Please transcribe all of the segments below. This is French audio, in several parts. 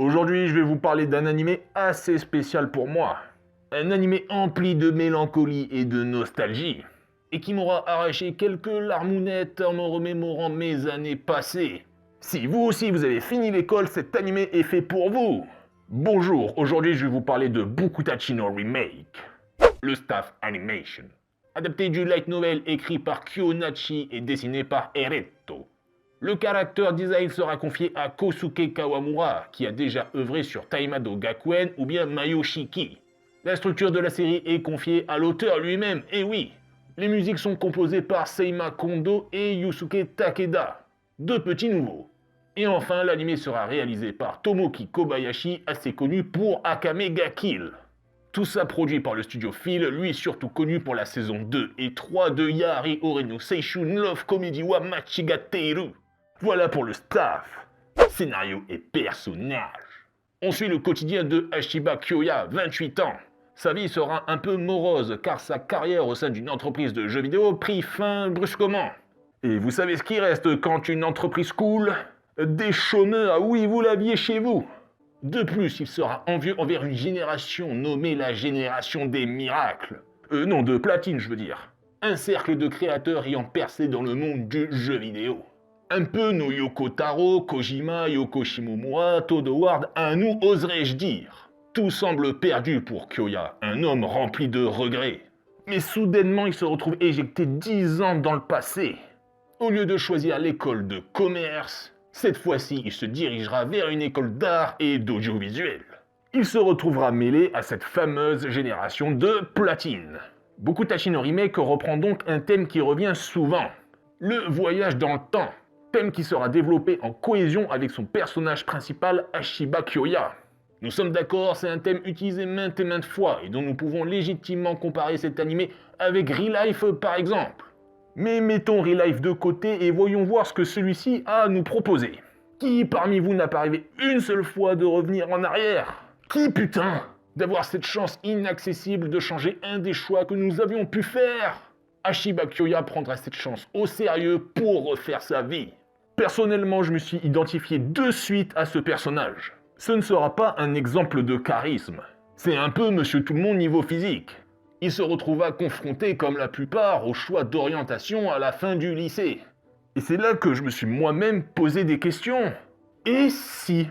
Aujourd'hui, je vais vous parler d'un animé assez spécial pour moi. Un animé empli de mélancolie et de nostalgie. Et qui m'aura arraché quelques larmounettes en me remémorant mes années passées. Si vous aussi vous avez fini l'école, cet animé est fait pour vous. Bonjour, aujourd'hui je vais vous parler de Bokutachi no Remake. Le Staff Animation. Adapté du light novel écrit par Kyonachi et dessiné par Eretto. Le character design sera confié à Kosuke Kawamura, qui a déjà œuvré sur Taimado Gakuen ou bien Mayoshiki. La structure de la série est confiée à l'auteur lui-même, et oui, les musiques sont composées par Seima Kondo et Yusuke Takeda, deux petits nouveaux. Et enfin, l'anime sera réalisé par Tomoki Kobayashi, assez connu pour Akame ga Kill. Tout ça produit par le studio Phil, lui surtout connu pour la saison 2 et 3 de Yari Oreno Seishun Love Comedy wa Machigateiru. Voilà pour le staff, scénario et personnages. On suit le quotidien de Hashiba Kyoya, 28 ans. Sa vie sera un peu morose car sa carrière au sein d'une entreprise de jeux vidéo prit fin brusquement. Et vous savez ce qui reste quand une entreprise coule? Des chômeurs, oui vous l'aviez chez vous. De plus, il sera envieux envers une génération nommée la génération des miracles. Non, de platine je veux dire. Un cercle de créateurs ayant percé dans le monde du jeu vidéo. Un peu nos Yoko Taro, Kojima, Yoko Shimomura, Todd Howard, à nous oserais-je dire. Tout semble perdu pour Kyoya, un homme rempli de regrets. Mais soudainement, il se retrouve éjecté 10 ans dans le passé. Au lieu de choisir l'école de commerce, cette fois-ci, il se dirigera vers une école d'art et d'audiovisuel. Il se retrouvera mêlé à cette fameuse génération de platine. Bokutachi no Remake reprend donc un thème qui revient souvent. Le voyage dans le temps. Thème qui sera développé en cohésion avec son personnage principal, Hashiba Kyoya. Nous sommes d'accord, c'est un thème utilisé maintes et maintes fois et dont nous pouvons légitimement comparer cet animé avec Real Life par exemple. Mais mettons Real Life de côté et voyons voir ce que celui-ci a à nous proposer. Qui parmi vous n'a pas rêvé une seule fois de revenir en arrière? Qui putain d'avoir cette chance inaccessible de changer un des choix que nous avions pu faire? Hashiba Kyoya prendra cette chance au sérieux pour refaire sa vie. Personnellement, je me suis identifié de suite à ce personnage. Ce ne sera pas un exemple de charisme. C'est un peu Monsieur Tout-le-Monde niveau physique. Il se retrouva confronté, comme la plupart, au choix d'orientation à la fin du lycée. Et c'est là que je me suis moi-même posé des questions. Et si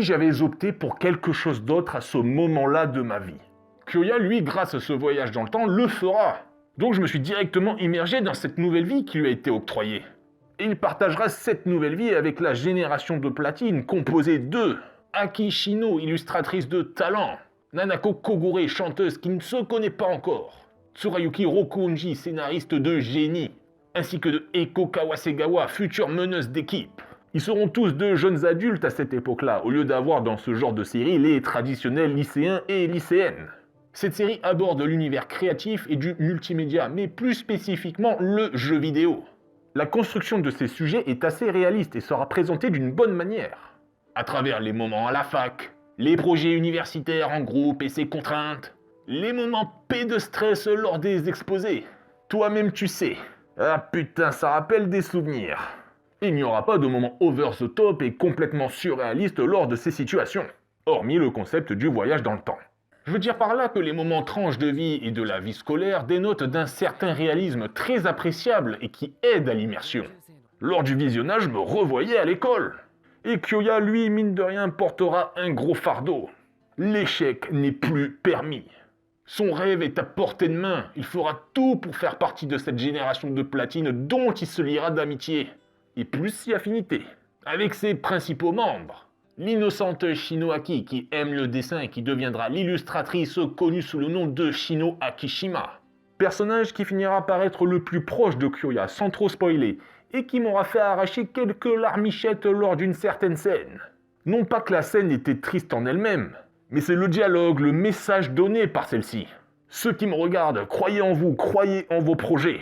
j'avais opté pour quelque chose d'autre à ce moment-là de ma vie? Kyoya, lui, grâce à ce voyage dans le temps, le fera. Donc je me suis directement immergé dans cette nouvelle vie qui lui a été octroyée. Et il partagera cette nouvelle vie avec la génération de platine composée de Aki Shino, illustratrice de talent, Nanako Kogure, chanteuse qui ne se connaît pas encore, Tsurayuki Rokunji, scénariste de génie, ainsi que de Eiko Kawasegawa, future meneuse d'équipe. Ils seront tous de jeunes adultes à cette époque-là, au lieu d'avoir dans ce genre de série les traditionnels lycéens et lycéennes. Cette série aborde l'univers créatif et du multimédia, mais plus spécifiquement le jeu vidéo. La construction de ces sujets est assez réaliste et sera présentée d'une bonne manière. À travers les moments à la fac, les projets universitaires en groupe et ses contraintes, les moments P de stress lors des exposés. Toi-même tu sais. Ah putain, ça rappelle des souvenirs. Il n'y aura pas de moments over the top et complètement surréalistes lors de ces situations, hormis le concept du voyage dans le temps. Je veux dire par là que les moments tranches de vie et de la vie scolaire dénotent d'un certain réalisme très appréciable et qui aide à l'immersion. Lors du visionnage, je me revoyais à l'école. Et Kyoya, lui, mine de rien, portera un gros fardeau. L'échec n'est plus permis. Son rêve est à portée de main. Il fera tout pour faire partie de cette génération de platine dont il se liera d'amitié. Et plus si affinité. Avec ses principaux membres. L'innocente Shinoaki qui aime le dessin et qui deviendra l'illustratrice connue sous le nom de Shino Akishima. Personnage qui finira par être le plus proche de Kyoya sans trop spoiler et qui m'aura fait arracher quelques larmichettes lors d'une certaine scène. Non pas que la scène était triste en elle-même, mais c'est le dialogue, le message donné par celle-ci. Ceux qui me regardent, croyez en vous, croyez en vos projets.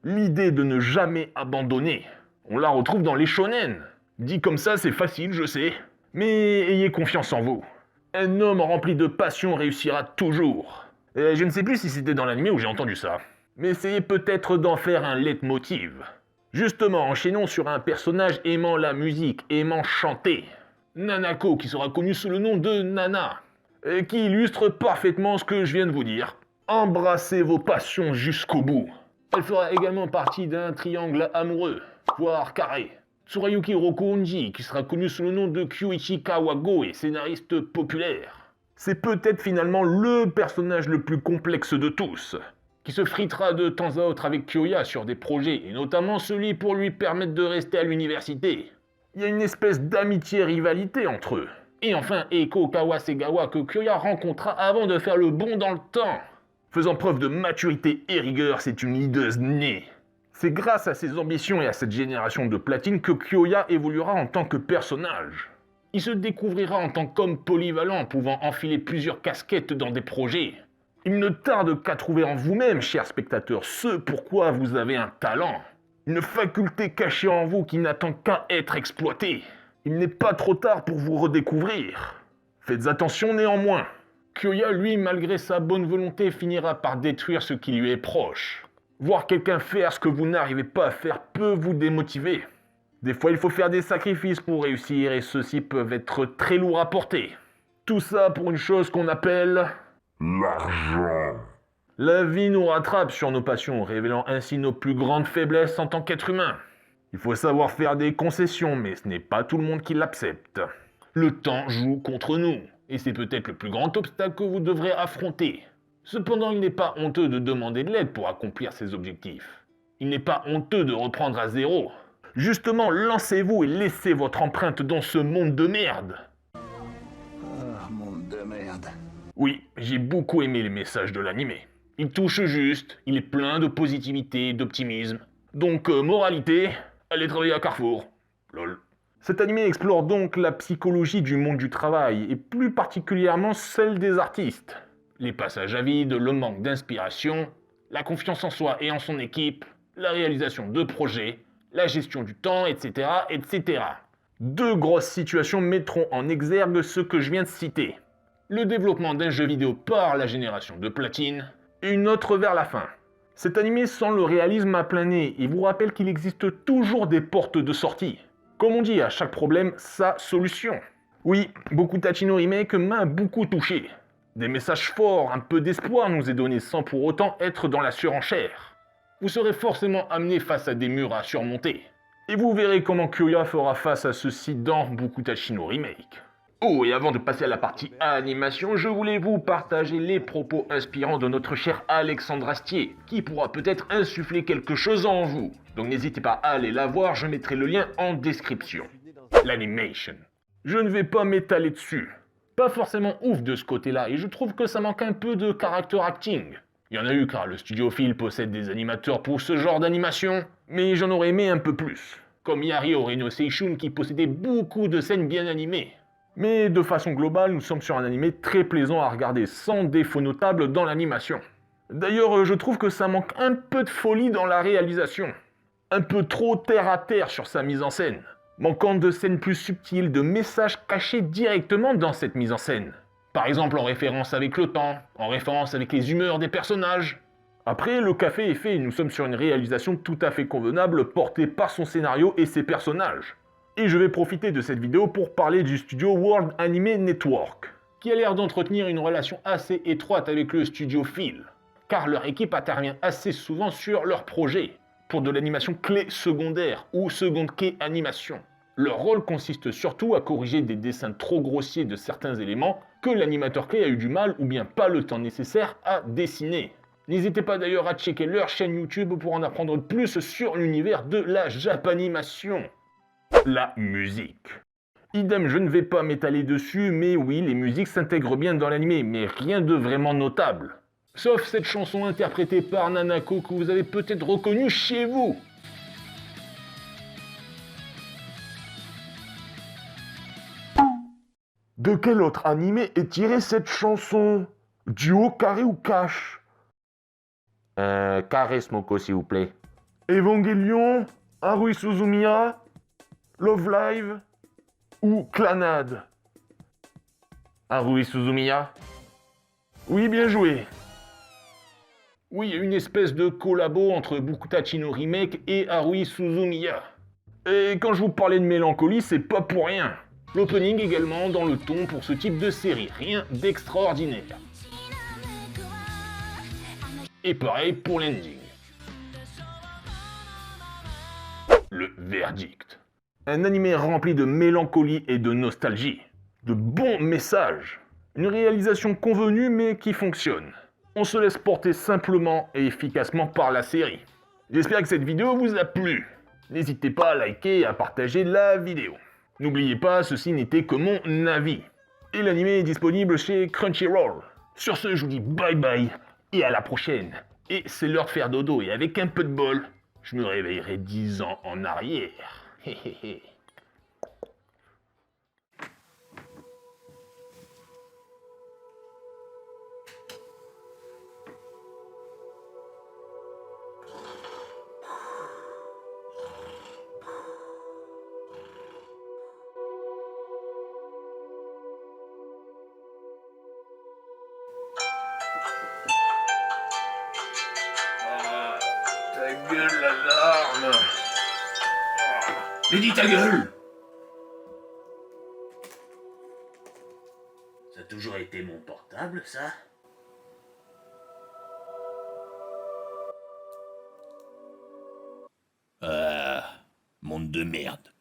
L'idée de ne jamais abandonner. On la retrouve dans les shonen. Dit comme ça, c'est facile, je sais. Mais ayez confiance en vous. Un homme rempli de passion réussira toujours. Je ne sais plus si c'était dans l'anime ou j'ai entendu ça. Mais essayez peut-être d'en faire un leitmotiv. Justement, enchaînons sur un personnage aimant la musique, aimant chanter. Nanako qui sera connue sous le nom de Nana, et qui illustre parfaitement ce que je viens de vous dire. Embrassez vos passions jusqu'au bout. Elle fera également partie d'un triangle amoureux, voire carré. Tsurayuki Rokuonji, qui sera connu sous le nom de Kyuichi Kawago et scénariste populaire. C'est peut-être finalement le personnage le plus complexe de tous, qui se fritera de temps à autre avec Kyoya sur des projets, et notamment celui pour lui permettre de rester à l'université. Il y a une espèce d'amitié-rivalité entre eux. Et enfin, Eiko Kawasegawa que Kyoya rencontra avant de faire le bond dans le temps. Faisant preuve de maturité et rigueur, c'est une leaduse née. C'est grâce à ses ambitions et à cette génération de platine que Kyoya évoluera en tant que personnage. Il se découvrira en tant qu'homme polyvalent, pouvant enfiler plusieurs casquettes dans des projets. Il ne tarde qu'à trouver en vous-même, chers spectateurs, ce pourquoi vous avez un talent. Une faculté cachée en vous qui n'attend qu'à être exploitée. Il n'est pas trop tard pour vous redécouvrir. Faites attention néanmoins. Kyoya, lui, malgré sa bonne volonté, finira par détruire ce qui lui est proche. Voir quelqu'un faire ce que vous n'arrivez pas à faire peut vous démotiver. Des fois, il faut faire des sacrifices pour réussir et ceux-ci peuvent être très lourds à porter. Tout ça pour une chose qu'on appelle... l'argent. La vie nous rattrape sur nos passions, révélant ainsi nos plus grandes faiblesses en tant qu'être humain. Il faut savoir faire des concessions, mais ce n'est pas tout le monde qui l'accepte. Le temps joue contre nous, et c'est peut-être le plus grand obstacle que vous devrez affronter. Cependant, il n'est pas honteux de demander de l'aide pour accomplir ses objectifs. Il n'est pas honteux de reprendre à zéro. Justement, lancez-vous et laissez votre empreinte dans ce monde de merde. Ah, monde de merde. Oui, j'ai beaucoup aimé les messages de l'animé. Il touche juste, il est plein de positivité et d'optimisme. Donc, moralité, allez travailler à Carrefour. Lol. Cet animé explore donc la psychologie du monde du travail, et plus particulièrement celle des artistes. Les passages à vide, le manque d'inspiration, la confiance en soi et en son équipe, la réalisation de projets, la gestion du temps, etc., etc. Deux grosses situations mettront en exergue ce que je viens de citer. Le développement d'un jeu vidéo par la génération de platine, et une autre vers la fin. Cet animé sent le réalisme à plein nez et vous rappelle qu'il existe toujours des portes de sortie. Comme on dit, à chaque problème, sa solution. Oui, Bokutachi no Remake m'a beaucoup touché. Des messages forts, un peu d'espoir nous est donné sans pour autant être dans la surenchère. Vous serez forcément amené face à des murs à surmonter. Et vous verrez comment Kyoya fera face à ceci dans Bokutachi no Remake. Oh, et avant de passer à la partie animation, je voulais vous partager les propos inspirants de notre cher Alexandre Astier, qui pourra peut-être insuffler quelque chose en vous. Donc n'hésitez pas à aller la voir, je mettrai le lien en description. L'animation. Je ne vais pas m'étaler dessus. Pas forcément ouf de ce côté-là, et je trouve que ça manque un peu de character acting. Il y en a eu car le studio Phil possède des animateurs pour ce genre d'animation, mais j'en aurais aimé un peu plus. Comme Yari Oreno Seishun qui possédait beaucoup de scènes bien animées. Mais de façon globale, nous sommes sur un animé très plaisant à regarder, sans défaut notable dans l'animation. D'ailleurs, je trouve que ça manque un peu de folie dans la réalisation. Un peu trop terre à terre sur sa mise en scène. Manquant de scènes plus subtiles, de messages cachés directement dans cette mise en scène. Par exemple en référence avec le temps, en référence avec les humeurs des personnages. Après, le café est fait et nous sommes sur une réalisation tout à fait convenable portée par son scénario et ses personnages. Et je vais profiter de cette vidéo pour parler du studio World Anime Network, qui a l'air d'entretenir une relation assez étroite avec le studio Phil, car leur équipe intervient assez souvent sur leurs projets, pour de l'animation clé secondaire ou seconde quai animation. Leur rôle consiste surtout à corriger des dessins trop grossiers de certains éléments que l'animateur clé a eu du mal ou bien pas le temps nécessaire à dessiner. N'hésitez pas d'ailleurs à checker leur chaîne YouTube pour en apprendre plus sur l'univers de la japanimation. La musique. Idem, je ne vais pas m'étaler dessus, mais oui, les musiques s'intègrent bien dans l'anime, mais rien de vraiment notable. Sauf cette chanson interprétée par Nanako que vous avez peut-être reconnue chez vous. De quel autre anime est tirée cette chanson? Duo, carré ou cash? Carré Smoko s'il vous plaît. Evangelion, Haruhi Suzumiya, Love Live ou Clannad? Haruhi Suzumiya. Oui, bien joué. Oui, il y a une espèce de collabo entre Bokutachi no Remake et Haruhi Suzumiya. Et quand je vous parlais de mélancolie, c'est pas pour rien. L'opening également dans le ton pour ce type de série, rien d'extraordinaire. Et pareil pour l'ending. Le verdict. Un animé rempli de mélancolie et de nostalgie. De bons messages. Une réalisation convenue mais qui fonctionne. On se laisse porter simplement et efficacement par la série. J'espère que cette vidéo vous a plu. N'hésitez pas à liker et à partager la vidéo. N'oubliez pas, ceci n'était que mon avis. Et l'animé est disponible chez Crunchyroll. Sur ce, je vous dis bye bye et à la prochaine. Et c'est l'heure de faire dodo et avec un peu de bol, je me réveillerai 10 ans en arrière. Héhéhé. Ta gueule, l'alarme! Mais dis ta gueule! Ça a toujours été mon portable, ça? Monde de merde.